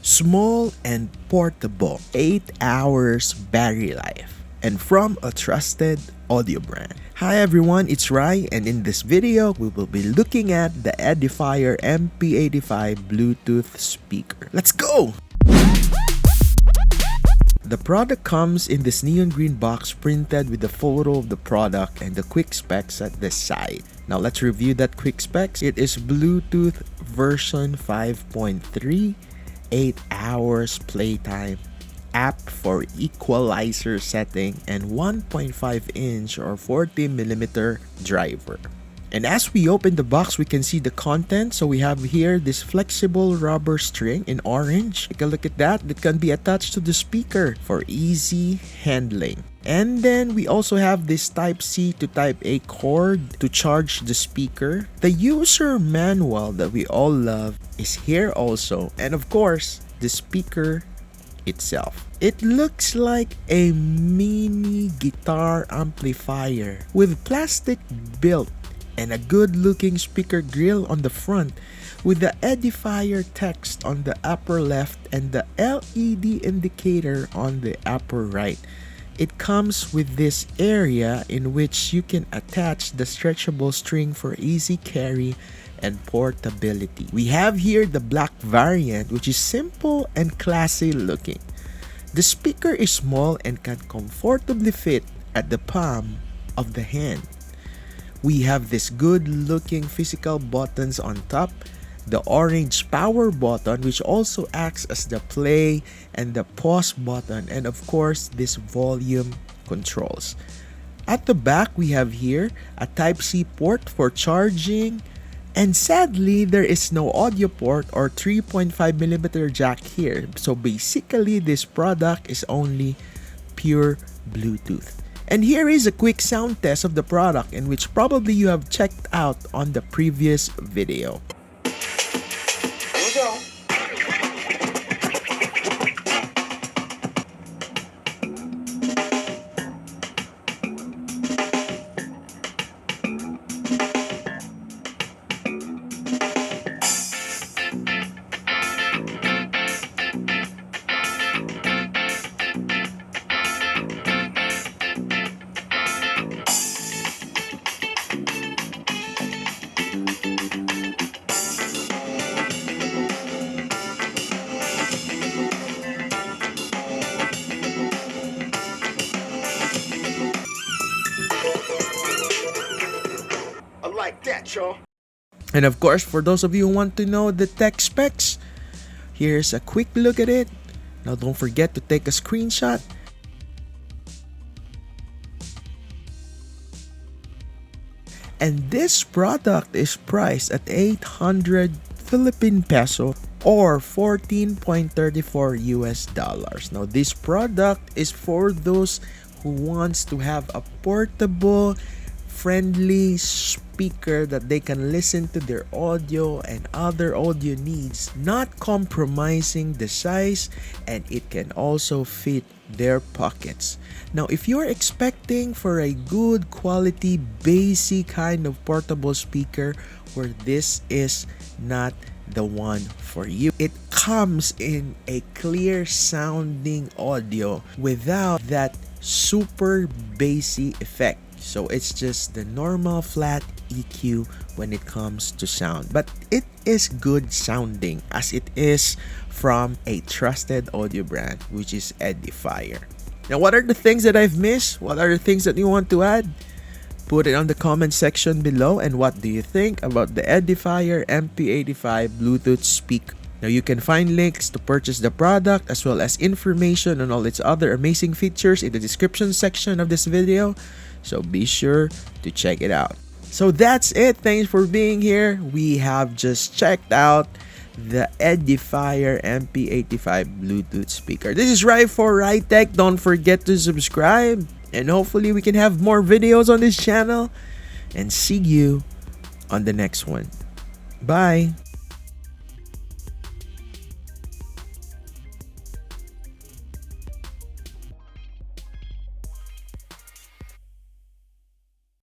Small and portable, 8 hours battery life, and from a trusted audio brand. Hi everyone, it's Rye, and in this video, we will be looking at the Edifier MP85 Bluetooth speaker. Let's go! The product comes in this neon green box printed with the photo of the product and the quick specs at the side. Now let's review that quick specs. It is Bluetooth version 5.3, 8 hours playtime, app for equalizer setting, and 1.5 inch or 40mm driver. And as we open the box, we can see the content. So we have here this flexible rubber string in orange. Take a look at that. That can be attached to the speaker for easy handling. And then we also have this Type-C to Type-A cord to charge the speaker. The user manual that we all love is here also. And of course, the speaker itself. It looks like a mini guitar amplifier with plastic built and a good-looking speaker grill on the front with the Edifier text on the upper left and the LED indicator on the upper right. It comes with this area in which you can attach the stretchable string for easy carry and portability. We have here the black variant, which is simple and classy looking. The speaker is small and can comfortably fit at the palm of the hand. We have this good looking physical buttons on top, the orange power button which also acts as the play and the pause button, and of course this volume controls. At the back we have here a Type-C port for charging, and sadly there is no audio port or 3.5mm jack here. So basically this product is only pure Bluetooth. And here is a quick sound test of the product, in which probably you have checked out on the previous video. Here we go. Like that, y'all. And of course, for those of you who want to know the tech specs, here's a quick look at it. Now don't forget to take a screenshot. And this product is priced at 800 Philippine peso or 14.34 US dollars. Now this product is for those who wants to have a portable, friendly speaker that they can listen to their audio and other audio needs, not compromising the size, and it can also fit their pockets. Now if you're expecting for a good quality basic kind of portable speaker, where this is not the one for you. It comes in a clear sounding audio without that super bassy effect. So it's just the normal flat EQ when it comes to sound. But it is good sounding, as it is from a trusted audio brand, which is Edifier. Now what are the things that I've missed? What are the things that you want to add? Put it on the comment section below. And what do you think about the Edifier MP85 Bluetooth speaker? Now you can find links to purchase the product as well as information on all its other amazing features in the description section of this video. So be sure to check it out. So that's it. Thanks for being here. We have just checked out the Edifier MP85 Bluetooth speaker. This is Rye for RyeTech. Don't forget to subscribe, and hopefully we can have more videos on this channel. And see you on the next one. Bye.